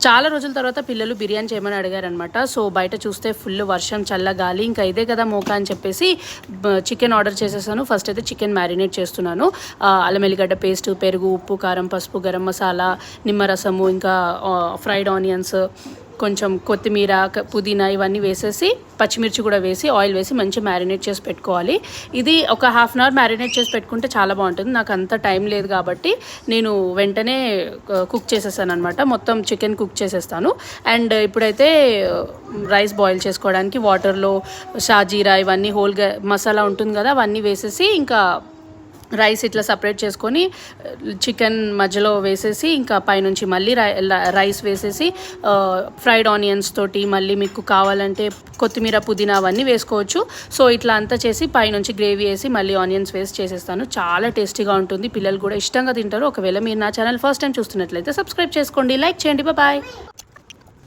చాలా రోజుల తర్వాత పిల్లలు బిర్యానీ చేయమని అడిగారనమాట. సో బయట చూస్తే ఫుల్ వర్షం, చల్ల గాలి, ఇంకా ఇదే కదా మోకా అని చెప్పేసి చికెన్ ఆర్డర్ చేసేసాను. ఫస్ట్ అయితే చికెన్ మ్యారినేట్ చేస్తున్నాను. అల్లం ఎల్లిగడ్డ పేస్ట్, పెరుగు, ఉప్పు, కారం, పసుపు, గరం మసాలా, నిమ్మరసము, ఇంకా ఫ్రైడ్ ఆనియన్స్, కొంచెం కొత్తిమీర, పుదీనా ఇవన్నీ వేసేసి పచ్చిమిర్చి కూడా వేసి ఆయిల్ వేసి మంచి మ్యారినేట్ చేసి పెట్టుకోవాలి. ఇది ఒక హాఫ్ అన్ అవర్ మ్యారినేట్ చేసి పెట్టుకుంటే చాలా బాగుంటుంది. నాకు అంత టైం లేదు కాబట్టి నేను వెంటనే కుక్ చేసేసాను అనమాట. మొత్తం చికెన్ కుక్ చేసేస్తాను. అండ్ ఇప్పుడైతే రైస్ బాయిల్ చేసుకోవడానికి వాటర్లో షాజీరా ఇవన్నీ హోల్గా మసాలా ఉంటుంది కదా, అవన్నీ వేసేసి ఇంకా రైస్ ఇట్లా సపరేట్ చేసుకొని చికెన్ మధ్యలో వేసేసి ఇంకా పైనుంచి మళ్ళీ రైస్ వేసేసి ఫ్రైడ్ ఆనియన్స్ తోటి మళ్ళీ మీకు కావాలంటే కొత్తిమీర, పుదీనా అవన్నీ వేసుకోవచ్చు. సో ఇట్లా అంతా చేసి పైనుంచి గ్రేవీ వేసి మళ్ళీ ఆనియన్స్ వేసి చేసేస్తాను. చాలా టేస్టీగా ఉంటుంది. పిల్లలు కూడా ఇష్టంగా తింటారు. ఒకవేళ మీరు నా ఛానల్ ఫస్ట్ టైం చూస్తున్నట్లయితే సబ్స్క్రైబ్ చేసుకోండి, లైక్ చేయండి. బాయ్.